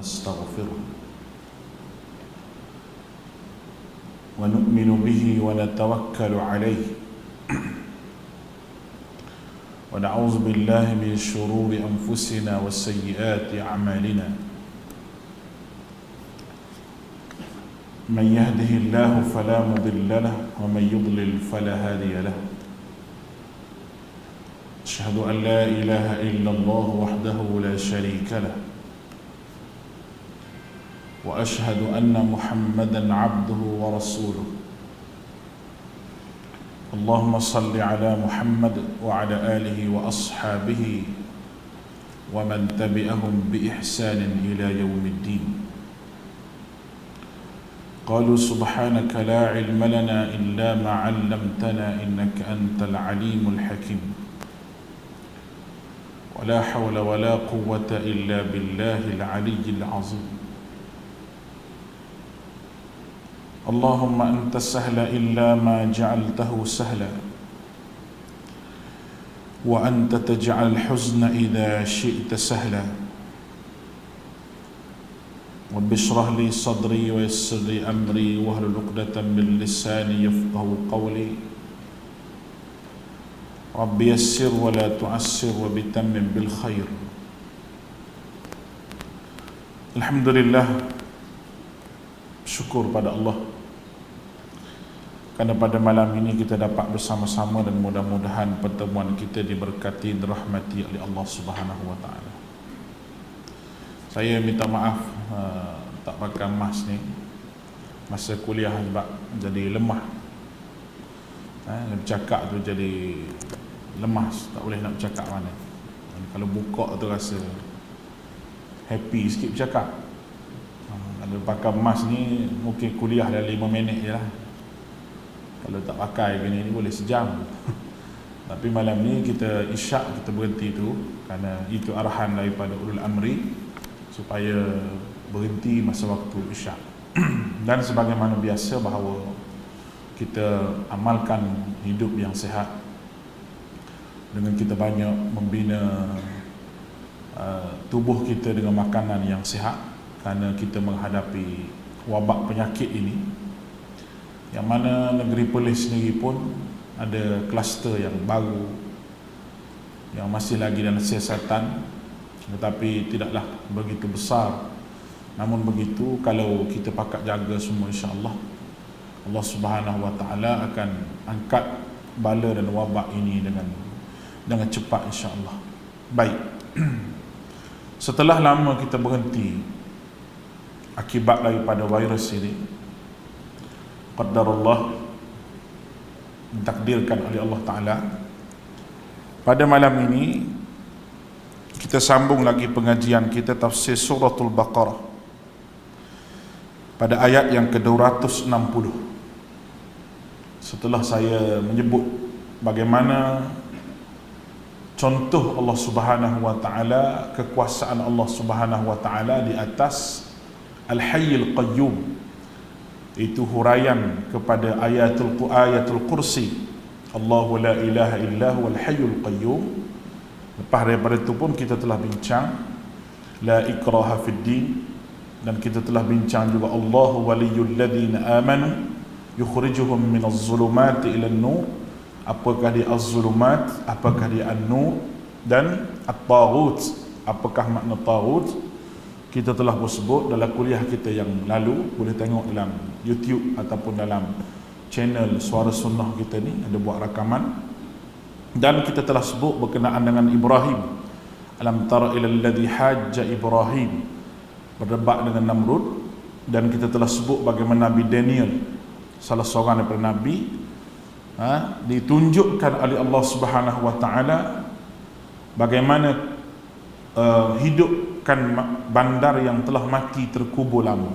ونستغفره ونؤمن به ونتوكل عليه ونعوذ بالله من شرور أنفسنا وسيئات أعمالنا من يهده الله فلا مضل له ومن يضلل فلا هادي له أشهد أن لا إله إلا الله وحده لا شريك له وأشهد أن محمدا عبده ورسوله اللهم صل على محمد وعلى آله وأصحابه ومن تبعهم بإحسان إلى يوم الدين قالوا سبحانك لا علم لنا إلا ما علمتنا إنك أنت العليم الحكيم ولا حول ولا قوة إلا بالله العلي العظيم اللهم أنت سهل إلا ما جعلته سهلا وأنت تجعل الحزن إذا شئت سهلا رب اشرح لي صدري ويسر لي أمري واحلل عقدة من لساني يفقهوا قولي رب يسر ولا تعسر وبتمم بالخير. Alhamdulillah, syukur pada Allah kerana pada malam ini kita dapat bersama-sama dan mudah-mudahan pertemuan kita diberkati, dirahmati oleh Allah Subhanahu wa taala. Saya minta maaf tak pakai mask ni masa kuliah sebab jadi lemah. Bercakap tu jadi lemah, tak boleh nak bercakap mana. Dan kalau buka tu rasa happy sikit bercakap. Kalau pakai mask ni mungkin kuliah dah 5 minit je lah. Kalau tak pakai gini ni boleh sejam. Tapi malam ni kita isyak kita berhenti tu kerana itu arahan daripada ulul amri supaya berhenti masa waktu isyak. Dan sebagaimana biasa bahawa kita amalkan hidup yang sihat dengan kita banyak membina tubuh kita dengan makanan yang sihat kerana kita menghadapi wabak penyakit ini, yang mana negeri Perlis sendiri pun ada kluster yang baru yang masih lagi dalam siasatan tetapi tidaklah begitu besar. Namun begitu, kalau kita pakat jaga semua, insya-Allah Allah Subhanahu wa taala akan angkat bala dan wabak ini dengan cepat, insya-Allah. Baik. Setelah lama kita berhenti akibat daripada virus ini, qadarullah, ditakdirkan oleh Allah taala, pada malam ini kita sambung lagi pengajian kita tafsir suratul Baqarah pada ayat yang ke-260. Setelah saya menyebut bagaimana contoh Allah Subhanahu wa taala, kekuasaan Allah Subhanahu wa taala di atas Al-Hayyul Qayyum, itu huraian kepada ayatul kursi, Allahu la ilaha illa huwal hayyul qayyum. Lepas daripada itu pun kita telah bincang la ikraha fid din, dan kita telah bincang juga Allahu waliyul ladzina amanu yukhrijuhum minaz zulumati ilan nur. Apakah dia az-zulumat, apakah dia an-nur, dan at-taghut, apakah makna taghut. Kita telah bersebut dalam kuliah kita yang lalu, boleh tengok dalam YouTube ataupun dalam channel Suara Sunnah kita ni, ada buat rakaman. Dan kita telah sebut berkenaan dengan Ibrahim. Alam tara ilal ladzi hajja Ibrahim, berdebat dengan Namrud. Dan kita telah sebut bagaimana Nabi Daniel, salah seorang daripada Nabi, ditunjukkan oleh Allah Subhanahu wa taala bagaimana hidupkan bandar yang telah mati terkubur lama.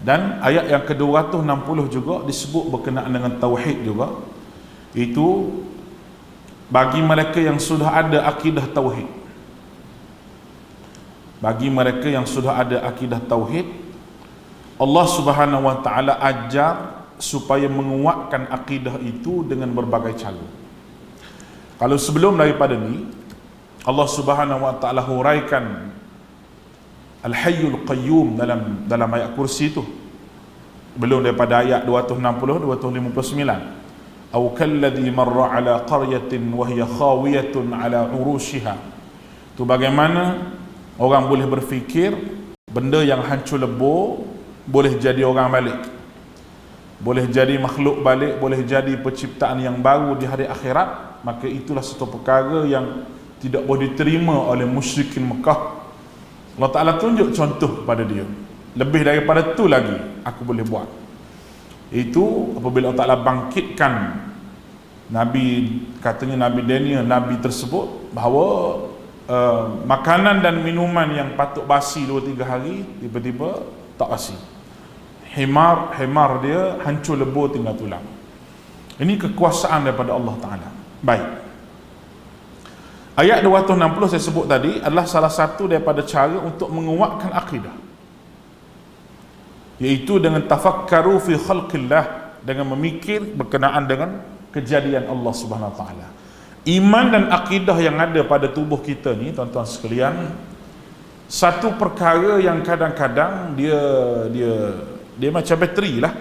Dan ayat yang ke-260 juga disebut berkenaan dengan tauhid juga. Itu bagi mereka yang sudah ada akidah tauhid. Bagi mereka yang sudah ada akidah tauhid, Allah Subhanahu wa taala ajar supaya menguatkan akidah itu dengan berbagai cara. Kalau sebelum daripada ni, Allah Subhanahu wa taala huraikan Al-Hayyul Qayyum dalam ayat kursi itu. Belum daripada ayat 260 259. Aw kalladhi marra ala qaryatin wa hiya khawiyatun ala urushiha. Tu bagaimana orang boleh berfikir benda yang hancur lebur boleh jadi orang balik, boleh jadi makhluk balik, boleh jadi penciptaan yang baru di hari akhirat. Maka itulah satu perkara yang tidak boleh diterima oleh musyrikin Mekah. Allah Ta'ala tunjuk contoh pada dia, lebih daripada tu lagi aku boleh buat. Itu apabila Allah Ta'ala bangkitkan Nabi, katanya Nabi Daniel, Nabi tersebut, bahawa makanan dan minuman yang patut basi 2-3 hari tiba-tiba tak basi. Himar dia hancur lebur tinggal tulang. Ini kekuasaan daripada Allah Ta'ala. Baik, ayat 260 saya sebut tadi adalah salah satu daripada cara untuk menguatkan akidah, iaitu dengan tafakkaru fi khalqillah, dengan memikir berkenaan dengan kejadian Allah Subhanahu Wa Taala. Iman dan akidah yang ada pada tubuh kita ni, tuan-tuan sekalian, satu perkara yang kadang-kadang dia macam bateri lah,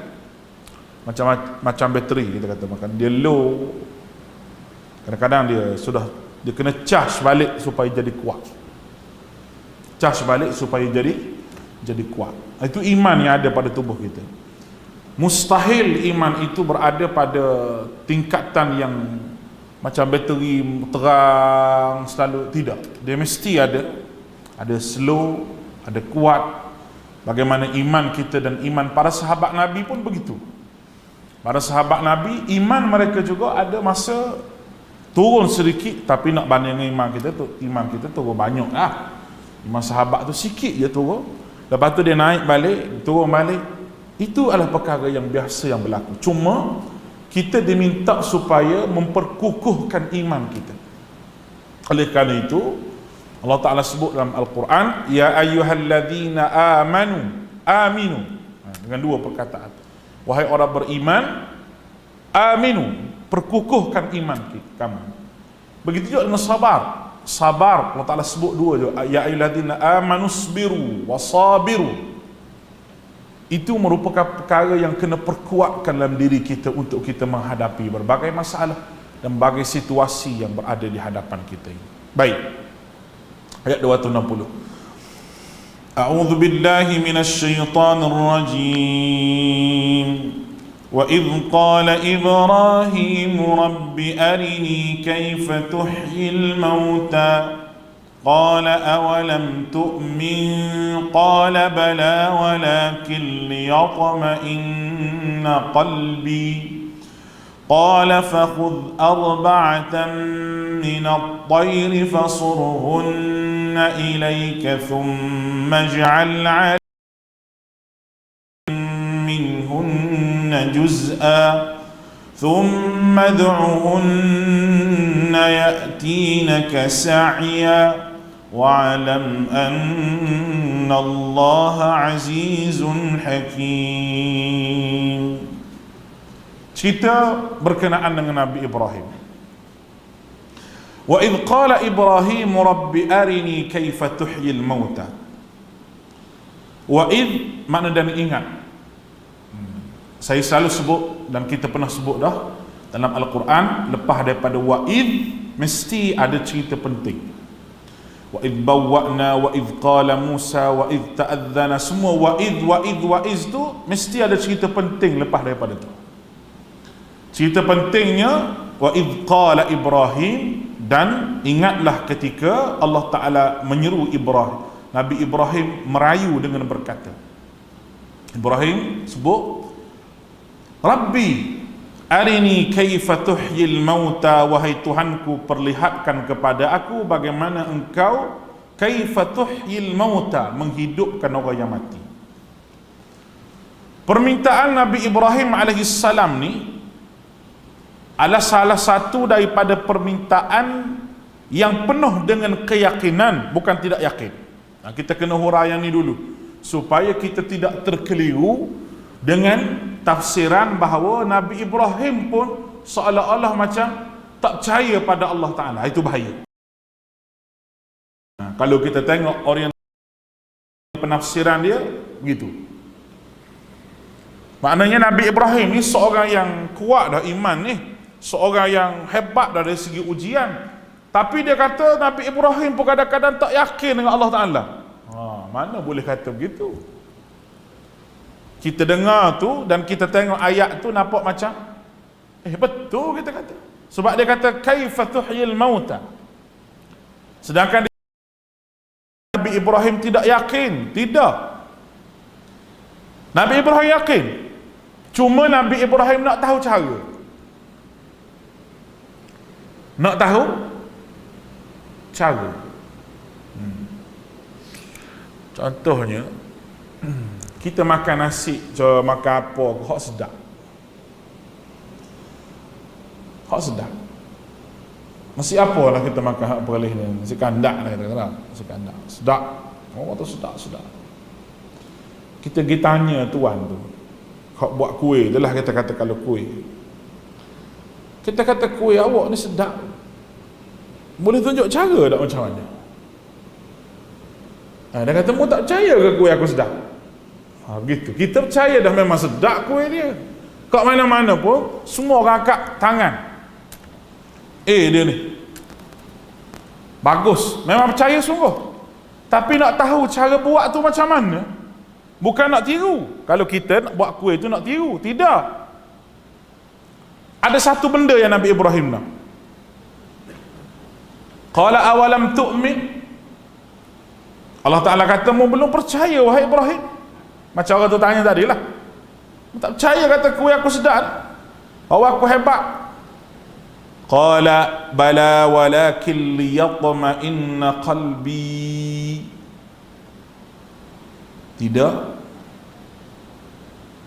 macam bateri kita kata, makan dia low, kadang-kadang dia kena charge balik supaya jadi kuat. Charge balik supaya jadi kuat. Itu iman yang ada pada tubuh kita. Mustahil iman itu berada pada tingkatan yang macam bateri terang selalu, tidak. Dia mesti ada slow, ada kuat. Bagaimana iman kita dan iman para sahabat Nabi pun begitu. Para sahabat Nabi, iman mereka juga ada masa turun sedikit, tapi nak banding dengan iman kita turun banyak lah. Iman sahabat tu sikit je turun, lepas tu dia naik balik, turun balik. Itu adalah perkara yang biasa yang berlaku. Cuma kita diminta supaya memperkukuhkan iman kita. Oleh kerana itu Allah Ta'ala sebut dalam Al-Quran, ya ayyuhalladzina aminu, dengan dua perkataan. Wahai orang beriman, aminu, perkukuhkan iman kamu. Begitu juga dengan sabar. Allah Ta'ala sebut dua juga, ya ayyuhalladzina amanu sabiru wasabiru. Itu merupakan perkara yang kena perkuatkan dalam diri kita untuk kita menghadapi berbagai masalah dan berbagai situasi yang berada di hadapan kita ini. Baik, ayat 260. A'udzu billahi minasy syaithanir rajim. وَإِذْ قَالَ إِبْرَاهِيمُ رَبِّ أَرِنِي كَيْفَ تُحْيِي الْمَوْتَى قَالَ أَوَلَمْ تُؤْمِنْ قَالَ بَلَى وَلَكِنْ لِيَطْمَئِنَّ قَلْبِي قَالَ فَخُذْ أَرْبَعَةً مِنَ الطَّيْرِ فَصُرْهُنَّ إِلَيْكَ ثُمَّ اجْعَلْ جزءا ثم ادعهن يأتينك سعيا واعلم أن الله عزيز حكيم. Cerita berkenaan dengan Nabi Ibrahim. Wa idh qala Ibrahim rabbi arini kaifa tuhyil mauta. Wa idh makna dan ingat. Saya selalu sebut dan kita pernah sebut dah dalam Al-Quran, lepas daripada wa'id mesti ada cerita penting. Wa'id bawwa'na, wa'id qala Musa, wa'id ta'adzana, semua wa'id tu mesti ada cerita penting lepas daripada tu. Cerita pentingnya wa'id qala Ibrahim, dan ingatlah ketika Allah Ta'ala menyeru Ibrahim, Nabi Ibrahim merayu dengan berkata, Ibrahim sebut, Rabbi arini kaifa tuhyil mauta, wahai Tuhanku, perlihatkan kepada aku bagaimana engkau kaifa tuhyil mauta, menghidupkan orang yang mati. Permintaan Nabi Ibrahim alaihissalam ni adalah salah satu daripada permintaan yang penuh dengan keyakinan, bukan tidak yakin. Kita kena huraikan ni dulu supaya kita tidak terkeliru dengan tafsiran bahawa Nabi Ibrahim pun seolah-olah macam tak percaya pada Allah Ta'ala. Itu bahaya. Kalau kita tengok orientasi penafsiran dia begitu. Maknanya Nabi Ibrahim ni seorang yang kuat dah iman ni, seorang yang hebat dari segi ujian. Tapi dia kata Nabi Ibrahim pun kadang-kadang tak yakin dengan Allah Ta'ala. Mana boleh kata begitu? Kita dengar tu dan kita tengok ayat tu nampak macam betul kita kata. Sebab dia kata kaifa tuhyil mauta. Sedangkan Nabi Ibrahim tidak yakin. Tidak. Nabi Ibrahim yakin. Cuma Nabi Ibrahim nak tahu cara. Nak tahu cara. Contohnya kita makan nasi, makan apa, hak sedap. Hak sedap. Nasi apa lah kita makan hak perlih ni? Nasi kandak lah kita kata. Nasi kandak. Sedap. Oh tu sedap. Kita pergi tanya tuan tu. Hak buat kuih tu lah kita kata kalau kuih. Kita kata kuih awak ni sedap. Boleh tunjuk cara tak macam mana? Dia kata, mu tak percaya ke kuih aku sedap? Begitu. Kita percaya dah memang sedap kuih dia. Kat mana-mana pun, semua orang angkat tangan. Dia ni. Bagus. Memang percaya sungguh. Tapi nak tahu cara buat tu macam mana? Bukan nak tiru. Kalau kita nak buat kuih tu nak tiru. Tidak. Ada satu benda yang Nabi Ibrahim nak. Qala awalam tu'min. Allah Ta'ala kata, mu belum percaya wahai Ibrahim. Macam orang tu tanya tadi lah. Mu tak percaya kata kuih aku sedap, bahawa aku hebat. Qala bala walakin liyatma'inna qalbi. Tidak.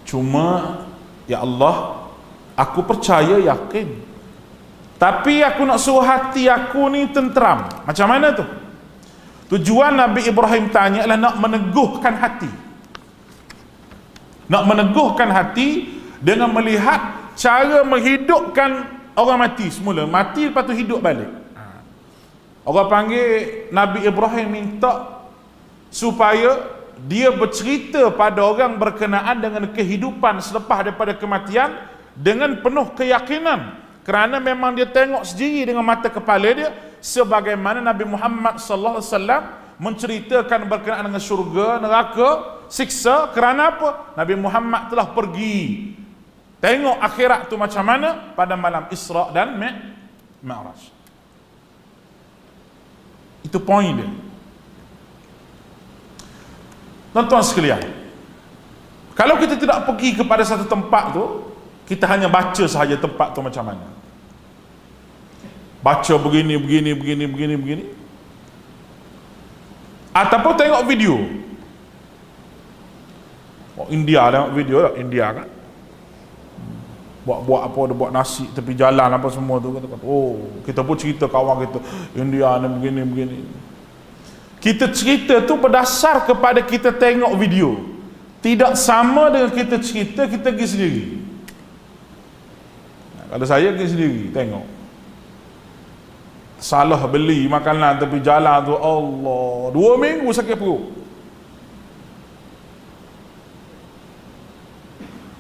Cuma ya Allah, aku percaya, yakin. Tapi aku nak suruh hati aku ni tenteram. Macam mana tu? Tujuan Nabi Ibrahim tanya adalah nak meneguhkan hati. Nak meneguhkan hati dengan melihat cara menghidupkan orang mati semula. Mati lepas tu hidup balik. Orang panggil Nabi Ibrahim minta supaya dia bercerita pada orang berkenaan dengan kehidupan selepas daripada kematian dengan penuh keyakinan. Kerana memang dia tengok sendiri dengan mata kepala dia sebagaimana Nabi Muhammad sallallahu alaihi wasallam menceritakan berkenaan dengan syurga, neraka, siksa. Kerana apa? Nabi Muhammad telah pergi tengok akhirat tu macam mana pada malam Isra dan Mi'raj. Itu poin dia. Tuan-tuan sekalian, kalau kita tidak pergi kepada satu tempat tu, kita hanya baca sahaja tempat tu macam mana. Baca begini. Ataupun tengok video. India tengok video lah, India kan. Buat apa, dia buat nasi tepi jalan apa semua tu. Kita pun cerita kawan kita, India ni begini. Kita cerita tu berdasar kepada kita tengok video. Tidak sama dengan kita cerita, kita pergi sendiri. Kalau saya pergi sendiri, tengok. Salah beli makanan tepi jalan tu, Allah, 2 minggu sakit perut.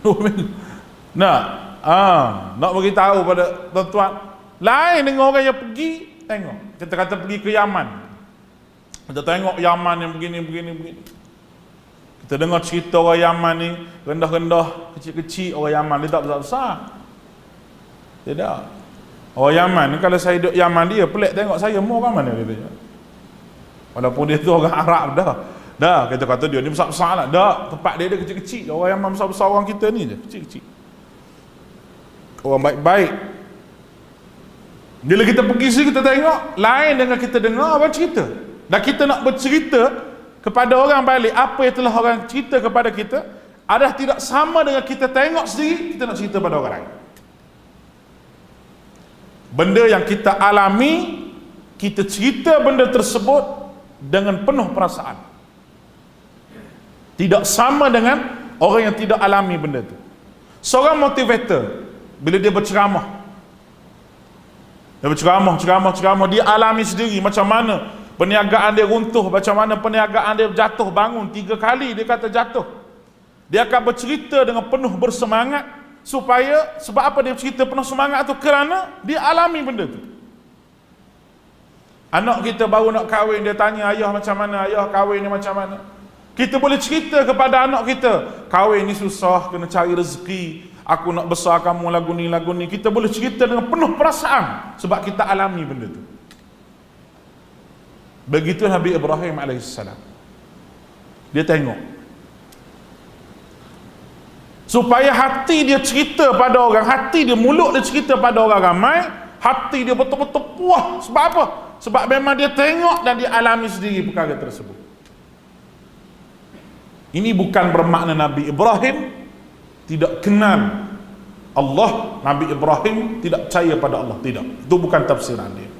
2 minggu. Nak beritahu pada tuan-tuan, lain dengan orang yang pergi, tengok. Kita kata pergi ke Yaman. Kita tengok Yaman yang begini. Kita dengar cerita orang Yaman ni, rendah-rendah, kecil-kecil orang Yaman, dia tak besar-besar. Tidak. Orang Yaman ni, kalau saya duduk Yaman dia, pelik tengok saya, mau orang mana dia tanya. Walaupun dia tu orang Arab dah kita kata dia ni besar-besar lah. Tempat dia kecil-kecil. Orang Yaman besar-besar orang kita ni je, kecil-kecil. Orang baik-baik. Bila kita pergi sini, kita tengok, lain dengan kita dengar orang cerita. Dan kita nak bercerita kepada orang balik apa yang telah orang cerita kepada kita adalah tidak sama dengan kita tengok sendiri, kita nak cerita pada orang lain. Benda yang kita alami, kita cerita benda tersebut dengan penuh perasaan. Tidak sama dengan orang yang tidak alami benda tu. Seorang motivator, bila dia berceramah, dia alami sendiri macam mana Perniagaan dia runtuh, macam mana perniagaan dia jatuh bangun 3 kali, dia kata jatuh. Dia akan bercerita dengan penuh bersemangat, supaya, sebab apa dia bercerita penuh semangat tu? Kerana dia alami benda tu. Anak kita baru nak kahwin, dia tanya ayah macam mana, ayah kahwin ni macam mana. Kita boleh cerita kepada anak kita, kahwin ni susah, kena cari rezeki, aku nak besar kamu lagu ni. Kita boleh cerita dengan penuh perasaan, sebab kita alami benda tu. Begitu Nabi Ibrahim AS. Dia tengok, supaya hati dia cerita pada orang, hati dia, mulut dia cerita pada orang ramai, hati dia betul-betul puas. Sebab apa? Sebab memang dia tengok dan dia alami sendiri perkara tersebut. Ini bukan bermakna Nabi Ibrahim tidak kenal Allah, Nabi Ibrahim tidak percaya pada Allah. Tidak, itu bukan tafsiran dia.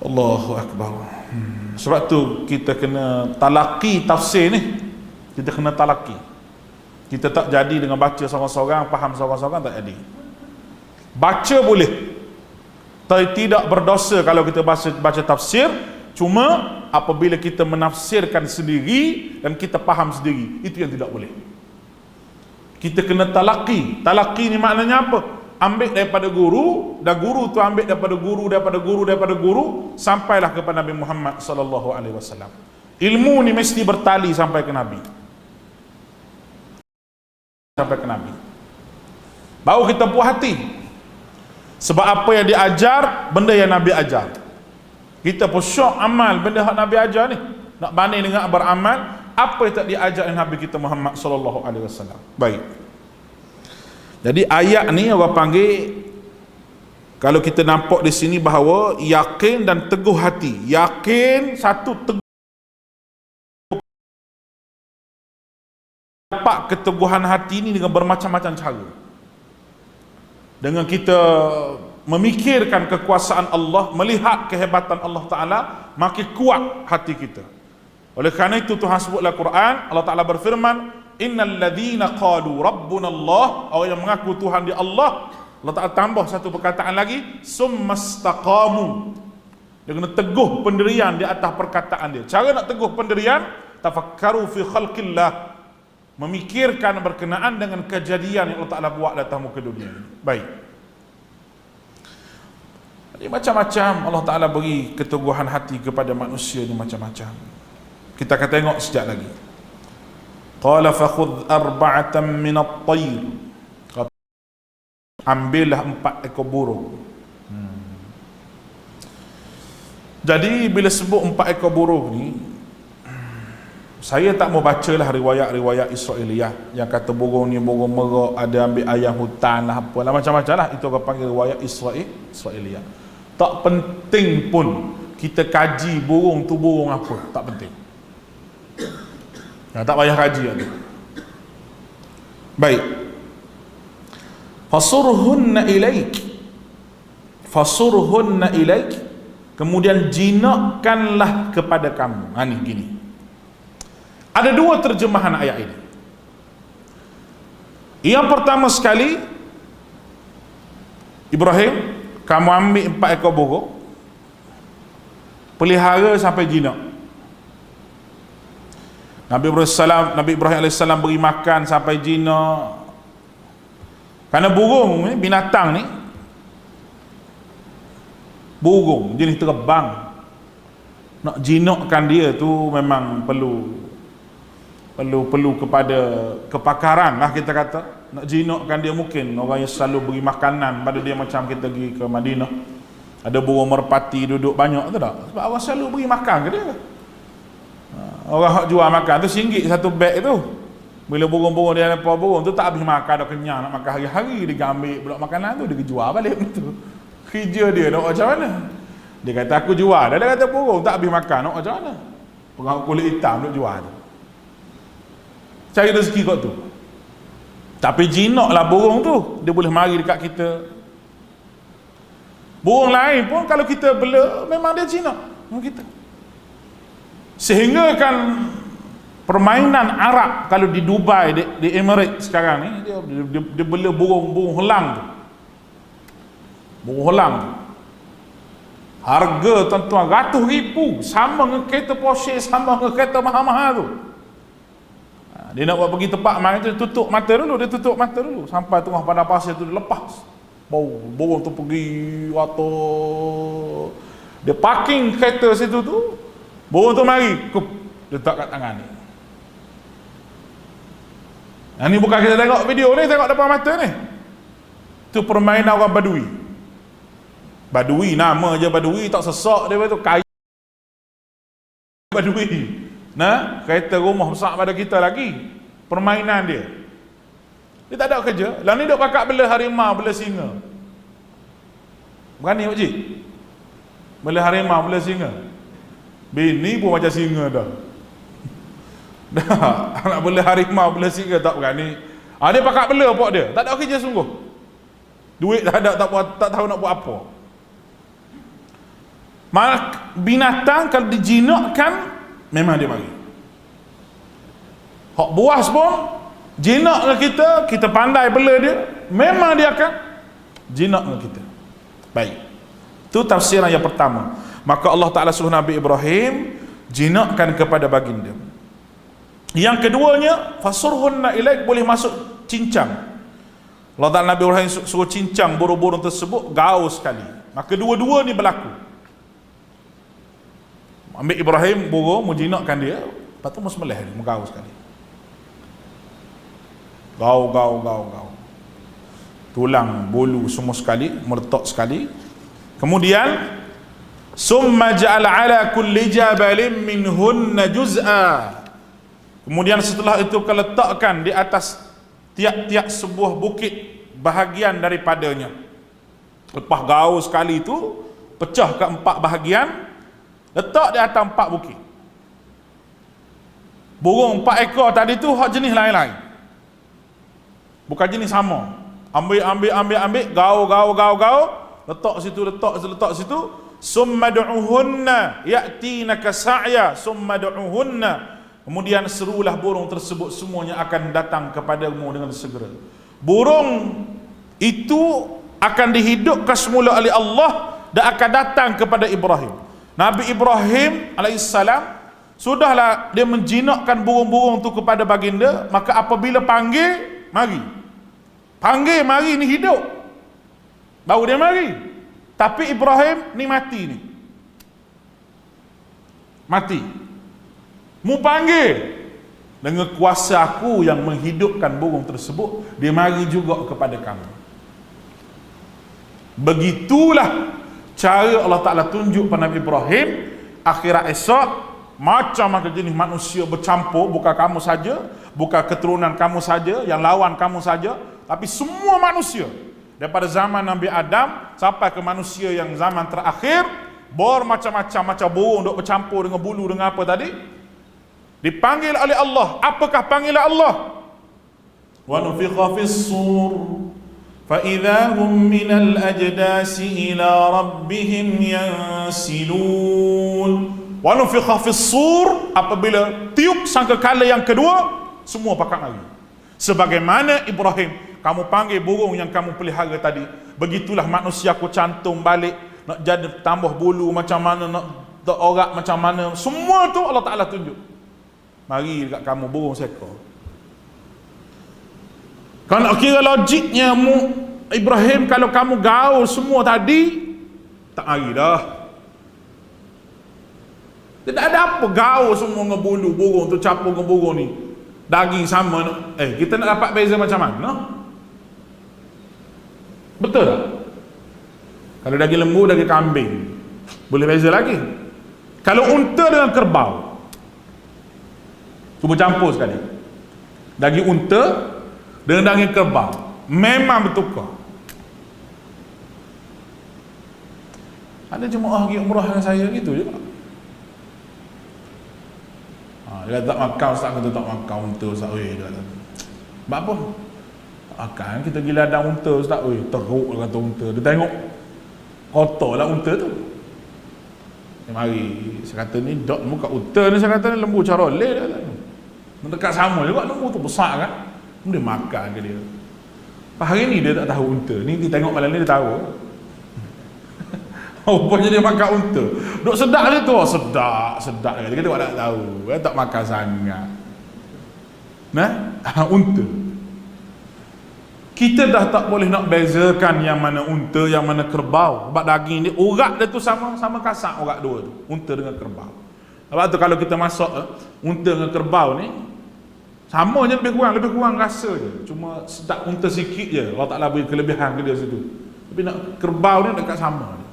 Allahu Akbar. Sebab tu kita kena talaki tafsir ni. Kita kena talaki. Kita tak jadi dengan baca seorang-seorang, faham seorang-seorang, tak jadi. Baca boleh, tapi tidak berdosa kalau kita baca tafsir. Cuma apabila kita menafsirkan sendiri dan kita faham sendiri, itu yang tidak boleh. Kita kena talaki. Talaki ni maknanya apa? Ambil daripada guru, dan guru tu ambil daripada guru, sampailah kepada Nabi Muhammad sallallahu alaihi wasallam. Ilmu ni mesti bertali sampai ke Nabi. Sampai ke Nabi. Baru kita puas hati. Sebab apa yang diajar, benda yang Nabi ajar. Kita pun syok amal benda yang Nabi ajar ni. Nak banding dengan beramal apa yang tak diajar oleh Nabi kita Muhammad sallallahu alaihi wasallam. Baik. Jadi ayat ni orang panggil, kalau kita nampak di sini bahawa yakin dan teguh hati. Yakin satu, teguh. Dapat keteguhan hati ini dengan bermacam-macam cara. Dengan kita memikirkan kekuasaan Allah, melihat kehebatan Allah Ta'ala, makin kuat hati kita. Oleh kerana itu Tuhan sebutlah Quran, Allah Ta'ala berfirman, innal ladzina qalu rabbuna Allah, orang yang mengaku Tuhan dia Allah. Allah Ta'ala tambah satu perkataan lagi, summastaqamu. Dia kena teguh pendirian di atas perkataan dia. Cara nak teguh pendirian, tafakkaru fi khalqillah, memikirkan berkenaan dengan kejadian yang Allah Ta'ala buat datang muka dunia ini. Baik. Jadi macam-macam Allah Ta'ala beri keteguhan hati kepada manusia ni, macam-macam. Kita akan tengok sekejap lagi. Qala fakhudh arba'atan min at-tayr, ambillah 4 ekor burung. Jadi bila sebut 4 ekor burung ni, saya tak mau bacalah riwayat-riwayat Israiliyah yang kata burung ni burung merak, ada ambil ayam hutan lah, apalah macam-macam lah. Itu orang panggil riwayat Israiliyah. Tak penting pun kita kaji burung tu burung apa, tak penting. Tak payah kaji tu. Baik. Fasurhunna ilaik, kemudian jinakkanlah kepada kamu. Ni gini. Ada 2 terjemahan ayat ini. Yang pertama sekali, Ibrahim, kamu ambil 4 ekor burung, pelihara sampai jinak. Nabi Ibrahim AS beri makan sampai jinak. Kerana burung ni, binatang ni, burung jenis terbang, nak jinakkan dia tu memang perlu kepada kepakaran lah, kita kata. Nak jinakkan dia, mungkin orang yang selalu beri makanan pada dia, macam kita pergi ke Madinah, ada burung merpati duduk banyak tu tak? Sebab orang selalu beri makan ke dia. Orang jual makan tu RM1 satu beg tu. Bila burung-burung dia lepas burung tu tak habis makan, dah kenyang, nak makan hari-hari, dia ambil pula makanan tu, dia jual balik tu. Kerja dia nak macam mana? Dia kata aku jual, dia kata burung tak habis makan, nak macam mana? Orang kulit hitam nak jual tu. Cari rezeki kat tu. Tapi jinaklah burung tu, dia boleh mari dekat kita. Burung lain pun kalau kita bela, memang dia jinak dengan kita. Sehingga kan permainan Arab kalau di Dubai, di Emirates sekarang ni, dia bela burung helang tu. Burung helang tu. Harga tuan-tuan ratus ribu, sama dengan kereta Porsche, sama dengan kereta mahal-mahal tu. Dia nak buat pergi tempat main tu, dia tutup mata dulu, sampai tengah padang pasir tu dia lepas. Bau tu pergi atau dia parking kereta situ tu, bau tu mari, letak kat tangan ni. Ni bukan kita tengok video ni, tengok depan mata ni. Tu permainan orang Badui. Badui, nama je Badui, tak sesak dia tu, kaya Badui. Nah, kereta rumah besar pada kita lagi. Permainan dia. Dia tak ada kerja. Lah ni duk pakak bela harimau, bela singa. Berani pakcik? Bela harimau, bela singa. Bini pun macam singa dah. Dah, nak bela harimau, bela singa tak berani. Dia pakak bela pok dia. Tak ada kerja sungguh. Duit tak ada, tak tahu nak buat apa. Malah binatang kalau dijinakkan, memang dia mari. Hak buas pun jinak dengan kita pandai bela dia, memang dia akan jinak dengan kita. Baik, itu tafsiran yang pertama. Maka Allah Ta'ala suruh Nabi Ibrahim jinakkan kepada baginda. Yang keduanya, fasurhunna ilaik, boleh masuk cincang. Allah Ta'ala Nabi Ibrahim suruh cincang burung-burung tersebut, gaul sekali. Maka dua-dua ni berlaku. Ambil Ibrahim burung, menjinakkan dia, lepas tu sembelih dia, menggaul sekali. Gaul. Tulang, bulu semua sekali, meletak sekali. Kemudian summa ja'ala ala kulli jabalin minhunna juz'a. Kemudian setelah itu kau letakkan di atas tiap-tiap sebuah bukit bahagian daripadanya. Lepas gaul sekali itu, pecah ke 4 bahagian, letak di atas 4 bukit. Burung 4 ekor tadi tu hak jenis lain-lain, bukan jenis sama. Ambil, gaul, letak situ. Summa du'uhunna ya'tinaka sa'ya, summa du'uhunna. Kemudian serulah burung tersebut, semuanya akan datang kepadamu dengan segera. Burung itu akan dihidupkan semula oleh Allah dan akan datang kepada Ibrahim. Nabi Ibrahim alaihissalam sudahlah dia menjinakkan burung-burung tu kepada baginda, maka apabila panggil, mari. Panggil, mari, ni hidup. Baru dia mari. Tapi Ibrahim ni mati ni. Mati. Mu panggil, dengan kuasa aku yang menghidupkan burung tersebut, dia mari juga kepada kamu. Begitulah cara Allah Ta'ala tunjuk pada Nabi Ibrahim. Akhirat esok, macam-macam jenis manusia bercampur, bukan kamu saja, bukan keturunan kamu saja, yang lawan kamu saja, tapi semua manusia daripada zaman Nabi Adam sampai ke manusia yang zaman terakhir, bermacam-macam, macam burung duk bercampur dengan bulu dengan apa tadi, dipanggil oleh Allah. Apakah panggilan Allah? Wa nufikha fis sur فَإِذَا هُمْ مِنَ الْأَجْدَاسِ إِلَى رَبِّهِمْ يَنْسِلُونَ. وَنُفِخَ فِي الصُّورِ, apabila tiup sangkakala yang kedua, semua pakak lari. Sebagaimana Ibrahim, kamu panggil burung yang kamu pelihara tadi, begitulah manusia aku cantum balik, nak jadi tambah bulu macam mana, nak orak macam mana, semua tu Allah Ta'ala tunjuk. Mari dekat kamu burung seekor. Kalau kira logiknya Ibrahim, kalau kamu gaul semua tadi, tak hari dah. Tidak ada apa gaul semua dengan bulu burung tu, capur dengan burung ni, daging sama. Kita nak dapat beza macam mana? Betul tak? Kalau daging lembu, daging kambing, boleh beza lagi. Kalau unta dengan kerbau, cuba campur sekali. Daging unta dengan daging kerbau memang bertukar. Ada jemaah pergi umrah dengan saya gitu je. Dia tak makan, ustaz kata tak makan unta, ustaz. Dia kata, buat apa? Makan, kita pergi ladang unta, ustaz. Teruk lah kata unta. Dia tengok kotor lah unta tu. Mari, saya kata ni dot muka unta ni, saya kata ni lembu carole dia. Mendekat sama juga, lembu tu besar kan. Dia makan ke dia. Hari ni dia tak tahu unta. Ni dia tengok malam ni dia tahu. Rupanya dia makan unta. Duk sedap dia tu, sedap. Dia kata tak tahu, dia tak makan sangat. Nah, unta. Kita dah tak boleh nak bezakan yang mana unta, yang mana kerbau. Sebab daging dia, urat dia tu sama kasar urat dua tu. Unta dengan kerbau. Sebab tu kalau kita masak unta dengan kerbau ni, sama je lebih kurang rasa je. Cuma sedap unta sikit je. Allah Ta'ala beri kelebihan ke dia situ. Tapi nak kerbau ni dekat sama je.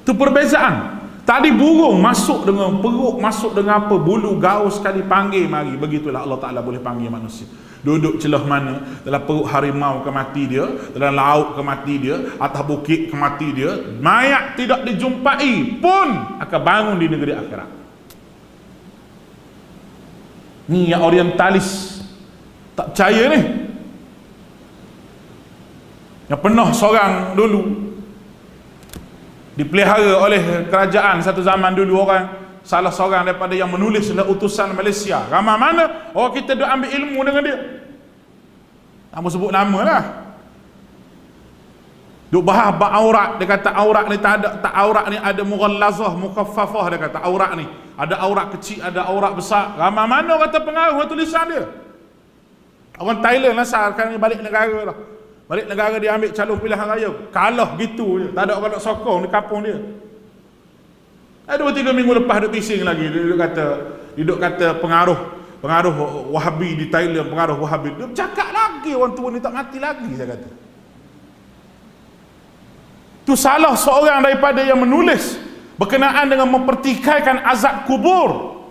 Itu perbezaan. Tadi burung masuk dengan perut, masuk dengan apa, bulu gaus sekali panggil mari. Begitulah Allah Ta'ala boleh panggil manusia. Duduk celah mana, dalam perut harimau ke mati dia, dalam laut ke mati dia, atas bukit ke mati dia, mayat tidak dijumpai pun akan bangun di negeri akhirat. Ni yang orientalis tak percaya ni. Yang pernah seorang dulu dipelihara oleh kerajaan satu zaman dulu, orang salah seorang daripada yang menulis adalah utusan Malaysia. Ramai mana orang kita duk ambil ilmu dengan dia. Tak mau sebut nama lah. Duk bahas aurat. Dia kata aurat ni tak aurat ni ada mughallazah, mukhaffafah. Dia kata aurat ni ada aurat kecil, ada aurat besar. Ramai mana orang kata pengaruh tulisan dia. Orang Thailand lah sekarang ni balik negara lah. Balik negara dia ambil calon pilihan raya. Kalah gitu je. Tak ada orang nak sokong di kampung dia. 2-3 minggu lepas dia bising lagi. Dia duk kata pengaruh Wahabi di Thailand, pengaruh Wahabi. Dia cakap lagi orang tua ni tak mati lagi, saya kata. Itu salah seorang daripada yang menulis berkenaan dengan mempertikaikan azab kubur.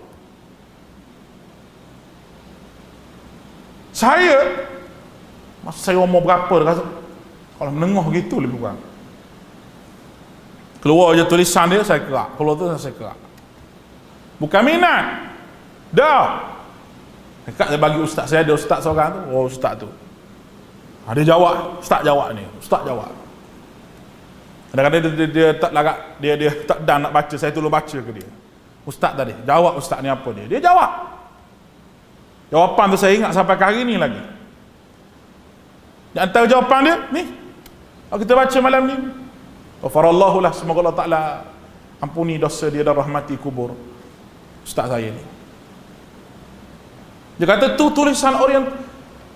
Masa saya umur berapa, kalau menengah gitu lebih kurang. Keluar je tulisan dia, saya kerak. Keluar tu saya kerak. Bukan minat. Dah. Dekat saya bagi ustaz, saya ada ustaz seorang tu. Oh, ustaz tu. Dia jawab, ustaz jawab ni. Ustaz jawab. Kadang-kadang dia tak larat, dia tak dan nak baca, saya tolong baca ke dia. Ustaz tadi, jawab ustaz ni apa dia. Dia jawab. Jawapan tu saya ingat sampai hari ni lagi. Di antara jawapan dia, ni. Kalau kita baca malam ni. Ghafarallahu lah, semoga Allah Ta'ala ampuni dosa dia dan rahmati kubur ustaz saya ni. Dia kata tu tulisan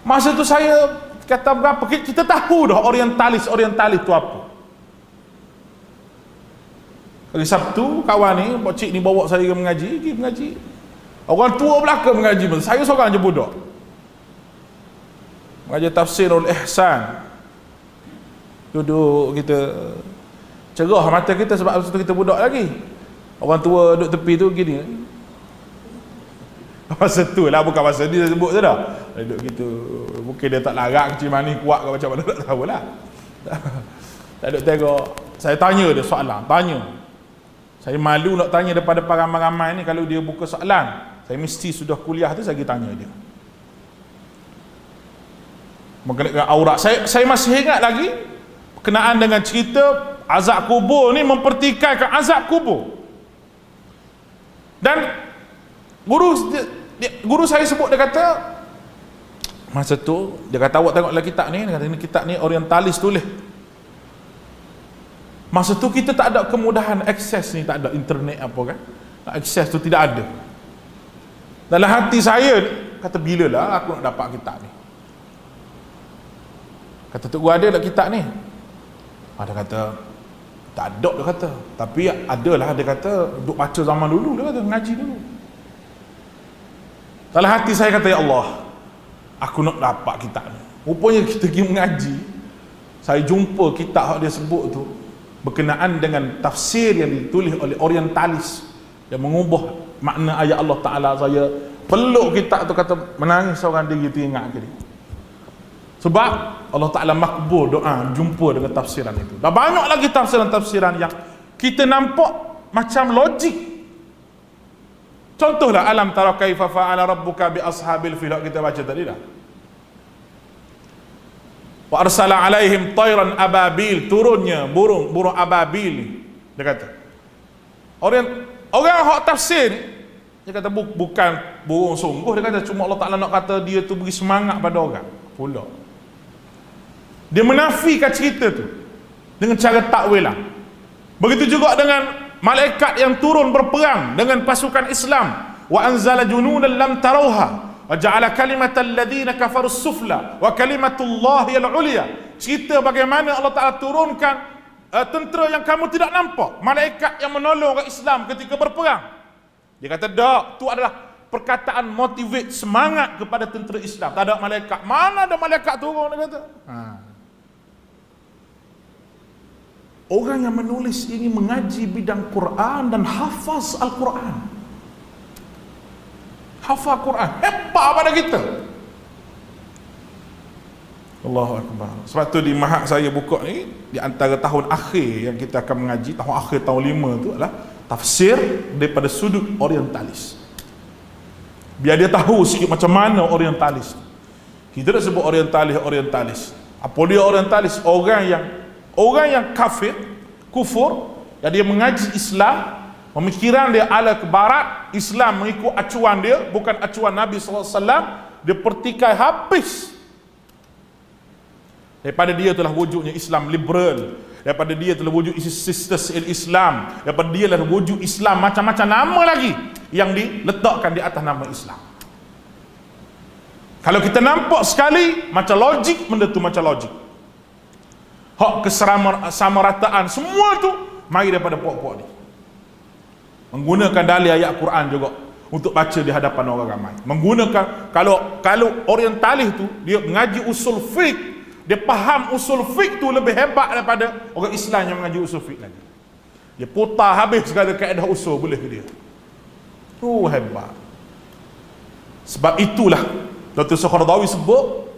masa tu saya kata berapa, kita tahu dah orientalis tu apa. Hari Sabtu kawan ni, pakcik ni bawa saya pergi mengaji. Orang tua belakang mengaji, saya seorang je budak. Mengaji Tafsirul Ihsan. Duduk kita cerah mata kita sebab masa tu kita budak lagi. Orang tua duduk tepi tu gini. Masa tu lah, bukan masa ni saya sebut je dah. Duduk gitu. Mungkin dia tak larat kecil mani kuat ke macam mana, tak tahu lah. Tak duduk tengok. Saya tanya dia soalan, tanya. Saya malu nak tanya daripada ramai-ramai ni. Kalau dia buka soalan, saya mesti sudah kuliah tu saya pergi tanya dia. Mengenai aurat, saya masih ingat lagi berkenaan dengan cerita azab kubur ni, mempertikaikan azab kubur. Dan guru saya sebut, dia kata masa tu, dia kata awak tengoklah kitab ni, dia kata ini kitab ni orientalis tulis. Masa tu kita tak ada kemudahan akses ni, tak ada internet apa kan, akses tu tidak ada. Dalam hati saya kata, bilalah aku nak dapat kitab ni. Kata tu ada tak kitab ni? Dia kata tak ada, dia kata, tapi adalah, dia kata duk baca zaman dulu, dia kata ngaji dulu. Dalam hati saya kata, ya Allah, aku nak dapat kitab ni. Rupanya kita pergi mengaji, saya jumpa kitab yang dia sebut tu berkenaan dengan tafsir yang ditulis oleh orientalis yang mengubah makna ayat Allah Ta'ala. Saya peluk kitab tu, kata menangis seorang diri tu, ingat ke dia. Sebab Allah Ta'ala makbul doa jumpa dengan tafsiran itu. Dah banyak lagi tafsiran-tafsiran yang kita nampak macam logik. Contohlah alam tara kaifa fa'ala rabbuka bi ashabil fil, kita baca tadi dah. Wa arsala alaihim tayran ababil, turunnya burung ababil. Dia kata orang hak tafsir, dia kata bukan burung sungguh, dia kata cuma Allah Ta'ala nak kata dia tu beri semangat pada orang pula. Dia menafikan cerita tu. dengan cara takwilan. Begitu juga dengan malaikat yang turun berperang dengan pasukan Islam. Wa anzala junudan lam tarauha wa ja'ala kalimatal ladzina kafaru sufla wa kalimatullahi al-ulya. Cerita bagaimana Allah Taala turunkan tentera yang kamu tidak nampak, malaikat yang menolong orang Islam ketika berperang. Dia kata, "Dak, tu adalah perkataan motivate, semangat kepada tentera Islam. Tak ada malaikat. Mana ada malaikat turun?" Dia kata. Orang yang menulis ini mengaji bidang Quran dan hafaz Al-Quran. Hafaz Quran. Hebat pada kita. Allahu Akbar. Sebab tu di mahad saya buka ni, di antara tahun akhir yang kita akan mengaji, tahun akhir tahun 5 tu adalah tafsir daripada sudut orientalis. Biar dia tahu sikit macam mana orientalis. Kita dah sebut orientalis. Apa dia orientalis? Orang yang kafir, kufur, yang dia mengaji Islam, pemikiran dia ala ke barat, Islam mengikut acuan dia, bukan acuan Nabi SAW, dia pertikai habis. Daripada dia telah wujudnya Islam liberal, daripada dia telah wujud sistem Islam, daripada dia telah wujud Islam macam-macam nama lagi yang diletakkan di atas nama Islam. Kalau kita nampak sekali macam logik, benda tu macam logik. Hak kesamarataan semua tu mari daripada puak-puak ni. Menggunakan dalil ayat Quran juga untuk baca di hadapan orang ramai. Menggunakan kalau orientalis tu dia mengaji usul fiqh, dia faham usul fiqh tu lebih hebat daripada orang Islam yang mengaji usul fiqh lagi. Dia putar habis segala kaedah usul boleh ke dia. Tu hebat. Sebab itulah Dr. Sakhardawi sebut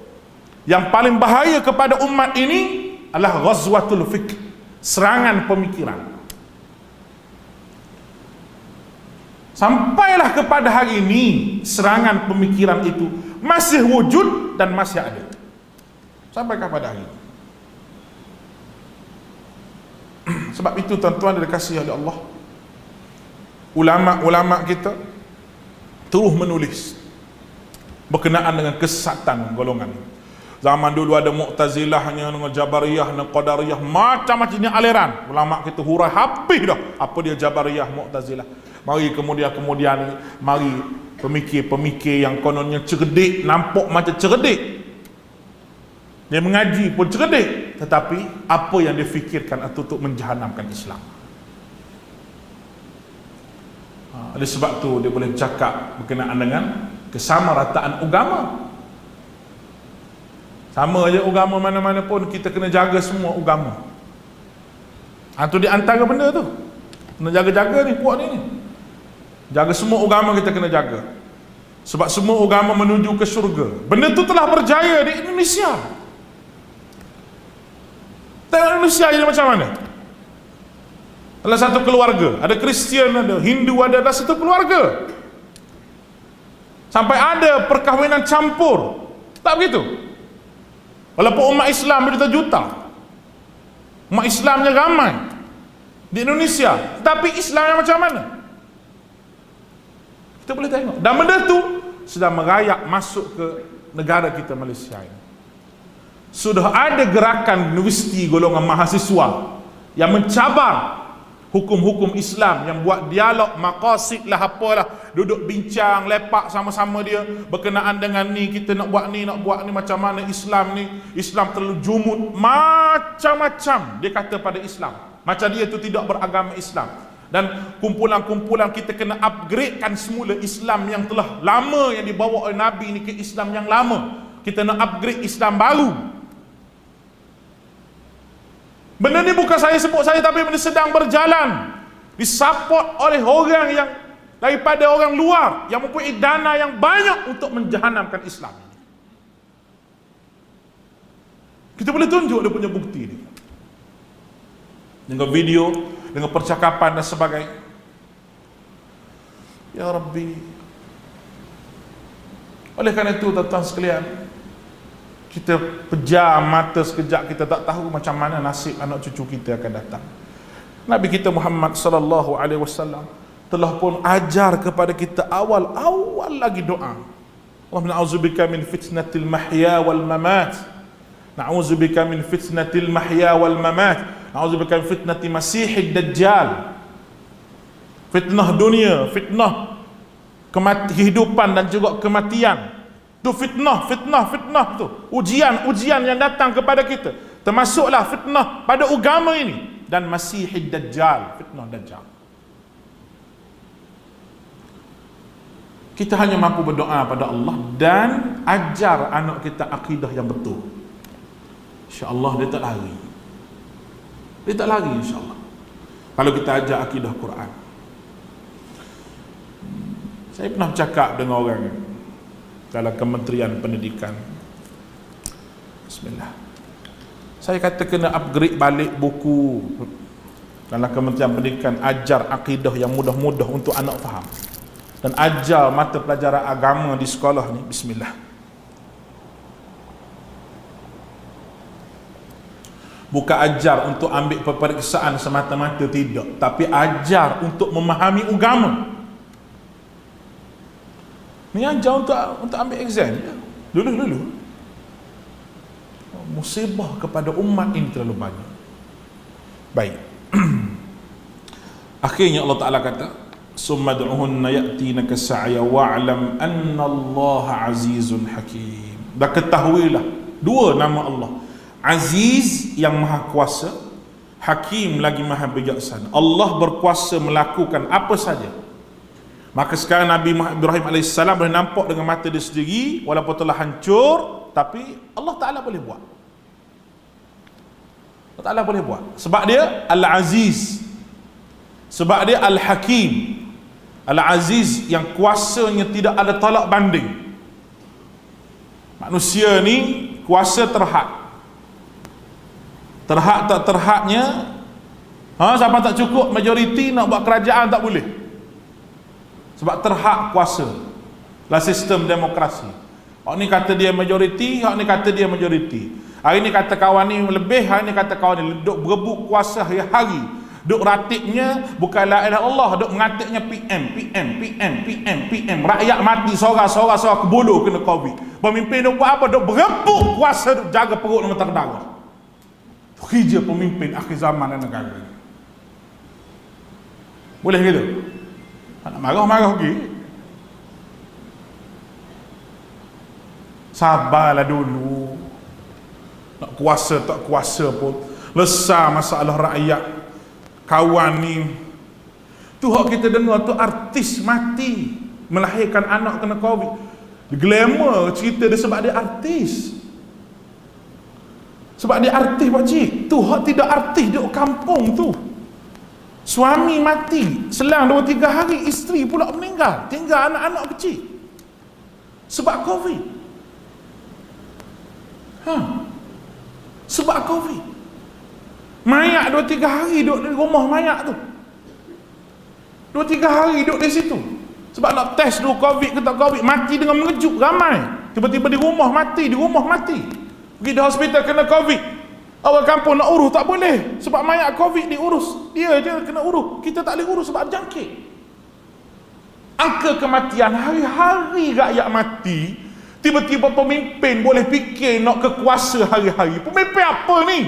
yang paling bahaya kepada umat ini adalah ghazwatul fiqh, serangan pemikiran. Sampailah kepada hari ini serangan pemikiran itu masih wujud dan masih ada. Sampai kepada hari ini. Sebab itu tuan-tuan dikasihi oleh Allah, ulama-ulama kita terus menulis berkenaan dengan kesesatan golongan ini. Zaman dulu ada Mu'tazilahnya, dengan Jabariyah, dengan Qadariyah, macam-macamnya aliran. Ulama kita hurai habis dah apa dia Jabariyah, Mu'tazilah. Mari kemudian mari pemikir-pemikir yang kononnya cerdik, nampak macam cerdik. Dia mengaji pun cerdik, tetapi apa yang dia fikirkan untuk menjahanamkan Islam. Oleh sebab tu dia boleh cakap berkenaan dengan kesamarataan agama. Sama aja agama mana-mana pun kita kena jaga semua agama. Itu di antara benda tu. Kena jaga-jaga ni puak ni. Jaga semua agama kita kena jaga. Sebab semua agama menuju ke syurga. Benda tu telah berjaya di Indonesia. Tengok Indonesia jadi macam mana? Dalam satu keluarga, ada Kristian, ada Hindu, ada satu keluarga. Sampai ada perkahwinan campur. Tak begitu? Walaupun umat Islam berjuta-juta, umat Islamnya ramai di Indonesia, tapi Islamnya macam mana? Kita boleh tengok. Dan benda tu sedang merayak masuk ke negara kita Malaysia ini. Sudah ada gerakan universiti golongan mahasiswa yang mencabar hukum-hukum Islam, yang buat dialog, maqasid lah apalah, duduk bincang, lepak sama-sama dia berkenaan dengan ni, kita nak buat ni, macam mana Islam ni, Islam terlalu jumud, macam-macam dia kata pada Islam, macam dia tu tidak beragama Islam. Dan kumpulan-kumpulan kita kena upgradekan semula Islam yang telah lama yang dibawa oleh Nabi ni ke Islam yang lama. Kita nak upgrade Islam baru. Benda ni bukan saya sebut saya, tapi benda sedang berjalan, disupport oleh orang yang daripada orang luar yang mempunyai dana yang banyak untuk menjahanamkan Islam. Kita boleh tunjuk dia punya bukti ni dengan video, dengan percakapan dan sebagainya. Ya Rabbi. Oleh kerana itu tuan-tuan sekalian, kita pejam mata sekejap, kita tak tahu macam mana nasib anak cucu kita akan datang. Nabi kita Muhammad sallallahu alaihi wasallam telah pun ajar kepada kita awal lagi doa. Allahumma na'udzubika min fitnatil mahya wal mamat. Na'udzubika min fitnatil mahya wal mamat. Nauzubillahi min fitnati Masihid Dajjal. Fitnah dunia, fitnah kehidupan dan juga kematian. Tu fitnah tu. Ujian yang datang kepada kita. Termasuklah fitnah pada agama ini dan Masihid Dajjal, fitnah Dajjal. Kita hanya mampu berdoa pada Allah dan ajar anak kita akidah yang betul. InsyaAllah dia tak lari. Dia tak lari insyaAllah. Kalau kita ajar akidah Quran. Saya pernah bercakap dengan orang dalam Kementerian Pendidikan. Bismillah. Saya kata kena upgrade balik buku dalam Kementerian Pendidikan, ajar akidah yang mudah-mudah untuk anak faham. Dan ajar mata pelajaran agama di sekolah ni. Bismillah. Bukan ajar untuk ambil peperiksaan semata-mata, tidak, tapi ajar untuk memahami agama. Ni ajar untuk ambil exam je. Dulu. Musibah kepada umat ini terlalu banyak. Baik. Akhirnya Allah Ta'ala kata, summad'uhunna ya'tinaka sa'ya wa'lam anna Allah azizun hakim. Dah ketahuilah dua nama Allah, Aziz yang maha kuasa, Hakim lagi maha bijaksana. Allah berkuasa melakukan apa saja. Maka sekarang Nabi Ibrahim AS boleh nampak dengan mata dia sendiri, walaupun telah hancur, tapi Allah Ta'ala boleh buat. Allah Ta'ala boleh buat. Sebab dia Al-Aziz, sebab dia Al-Hakim. Al-Aziz yang kuasanya tidak ada tolak banding. Manusia ni kuasa terhad. Terhad tak terhadnya, siapa tak cukup majoriti nak buat kerajaan tak boleh. Sebab terhad kuasa. Lah sistem demokrasi. Hak ni kata dia majoriti, hak ni kata dia majoriti. Hari ni kata kawan ni lebih, hari ni kata kawan ni duk berebut kuasa hari-hari. Duk ratibnya bukan la ilaha illallah, duk mengatiknya PM. Rakyat mati sorang-sorang kebulu kena Covid. Pemimpin duk buat apa? Duk berebut kuasa, duk jaga perut dan mata darah. Kerja pemimpin akhir zaman dan negara. Boleh gitu? Nak marah-marah pergi. Sabarlah dulu. Nak kuasa tak kuasa pun, lesar masalah rakyat. Kawan ni tu hak kita dengar tu, artis mati melahirkan anak kena Covid. Glamour cerita dia sebab dia artis. Sebab dia artis pakcik. Tu hak tidak artis duduk kampung tu. Suami mati, selang 2-3 hari isteri pula meninggal, tinggal anak-anak kecil sebab Covid. Sebab Covid. Mayat 2-3 hari duduk di rumah mayat tu. 2-3 hari duduk di situ. Sebab nak test dulu Covid ke tak Covid. Mati dengan mengejut ramai. Tiba-tiba di rumah mati. Pergi di hospital kena Covid. Awal kampung nak urus tak boleh. Sebab mayat Covid diurus. Dia je kena urus. Kita tak boleh urus sebab jangkit. Angka kematian hari-hari rakyat mati. Tiba-tiba pemimpin boleh fikir nak kekuasa hari-hari. Pemimpin apa ni?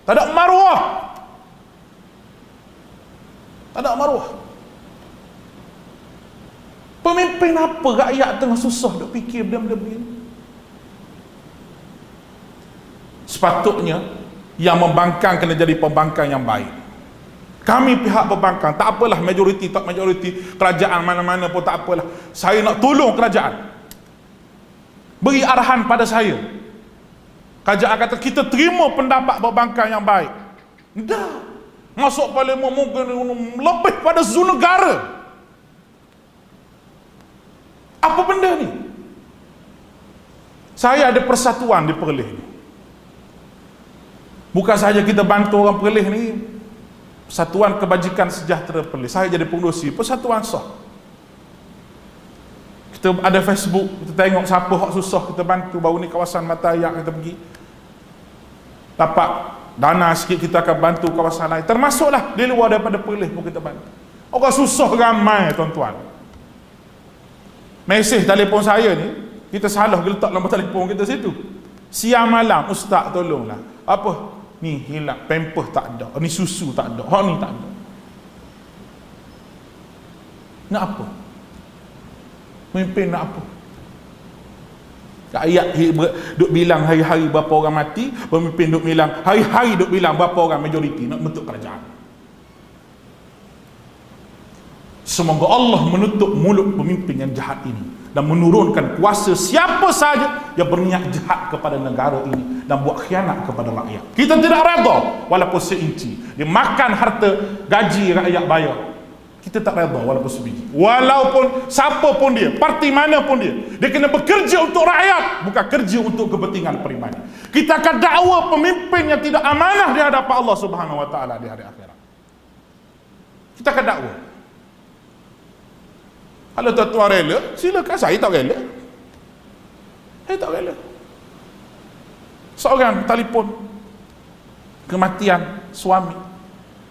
Tak ada maruah. Pemimpin apa? Rakyat tengah susah duk fikir benda-benda begini. Sepatutnya yang membangkang kena jadi pembangkang yang baik. Kami pihak pembangkang, tak apalah majoriti tak majoriti, kerajaan mana-mana pun tak apalah. Saya nak tolong kerajaan. Beri arahan pada saya. Kerajaan kata kita terima pendapat pembangkang yang baik. Dah. Masuk parlimen mungkin lebih pada zu negara. Apa benda ni? Saya ada persatuan di Perlis ni. Bukan saja kita bantu orang Perlis ni, Persatuan Kebajikan Sejahtera Perlis. Saya jadi pengerusi persatuan sah. Kita ada Facebook, kita tengok siapa hak susah kita bantu. Baru ni kawasan Mata Ayak kita pergi, dapat dana sikit, kita akan bantu kawasan lain. Termasuklah di luar daripada Perlis pun kita bantu. Orang susah ramai tuan-tuan. Mesej telefon saya ni, kita salah letak nombor telefon kita situ. Siang malam, ustaz tolonglah. Apa? Ni hilang, pampers tak ada, ni susu tak ada, hak ni tak ada. Nak apa? Pemimpin nak apa? Ayat duk bilang hari-hari berapa orang mati, pemimpin duk bilang hari-hari duk bilang berapa orang majoriti nak bentuk kerajaan. Semoga Allah menutup mulut pemimpin yang jahat ini dan menurunkan kuasa siapa saja yang berniat jahat kepada negara ini dan buat khianat kepada rakyat. Kita tidak redha walaupun seinci dia makan harta gaji rakyat bayar. Kita tak redha walaupun sebiji. Walaupun siapa pun dia, parti mana pun dia kena bekerja untuk rakyat, bukan kerja untuk kepentingan peribadi. Kita akan dakwa pemimpin yang tidak amanah di hadapan Allah Subhanahu wa taala di hari akhirat. Kita akan dakwa. Kalau tuan-tuan rela, silakan. Saya tak rela. Saya tak rela. Seorang telefon kematian suami,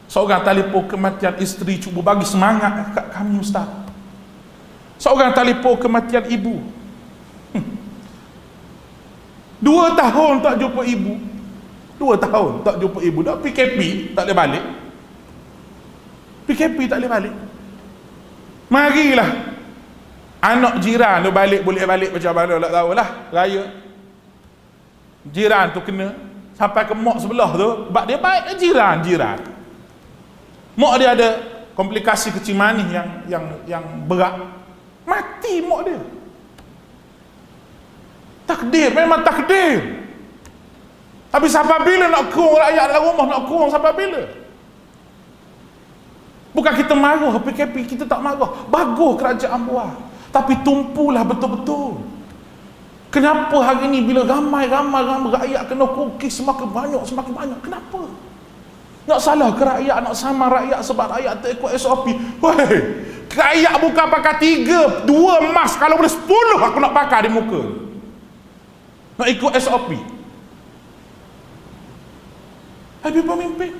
seorang telefon kematian isteri, cuba bagi semangat kat kami ustaz. Seorang telefon kematian ibu. 2 tahun tak jumpa ibu. 2 tahun tak jumpa ibu. Dah PKP tak boleh balik. PKP tak boleh balik. Marilah anak jiran tu boleh balik macam mana tak tahulah. Raya jiran tu kena sampai ke mak sebelah tu, sebab dia baik ke jiran. Mak dia ada komplikasi kecil manis yang berat, mati mak dia. Takdir, memang takdir. Habis sampai bila nak kurung rakyat dalam rumah, nak kurung sampai bila? Bukan kita marah PKP, kita tak marah. Bagus kerajaan buat, tapi tumpulah betul-betul. Kenapa hari ni bila ramai rakyat kena kukis semakin banyak? Kenapa? Nak salah ke rakyat, nak sama rakyat sebab rakyat tak ikut SOP. Weh, rakyat bukan pakai 3, 2 mask, kalau boleh 10 aku nak pakai di muka. Nak ikut SOP. Habis pemimpin,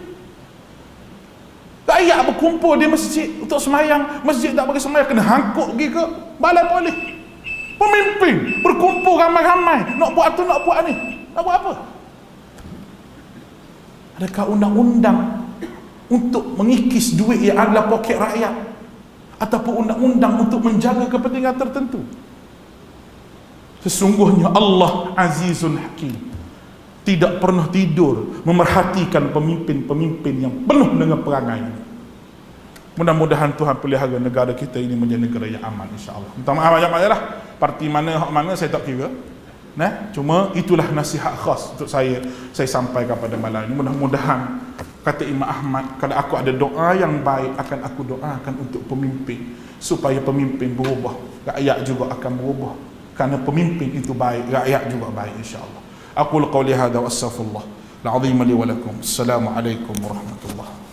rakyat berkumpul di masjid untuk semayang, masjid tak bagi semayang, kena hangkut pergi ke balai polis. Pemimpin berkumpul ramai-ramai, nak buat tu, nak buat ni, nak buat apa? Adakah undang-undang untuk mengikis duit yang adalah poket rakyat, ataupun undang-undang untuk menjaga kepentingan tertentu? Sesungguhnya Allah Azizun Hakim, tidak pernah tidur memerhatikan pemimpin-pemimpin yang penuh dengan perangai. Mudah-mudahan Tuhan pelihara negara kita ini menjadi negara yang aman, insya-Allah. Minta maaf banyak-banyak lah. Parti mana, hak mana saya tak kira. Nah, cuma itulah nasihat khas untuk saya sampaikan pada malam ini. Mudah-mudahan, kata Imam Ahmad, kalau aku ada doa yang baik akan aku doakan untuk pemimpin, supaya pemimpin berubah, rakyat juga akan berubah. Kerana pemimpin itu baik, rakyat juga baik, insya-Allah. Aqulu qawli hadza wa astaghfirullah al-azim li wa lakum. Assalamualaikum warahmatullahi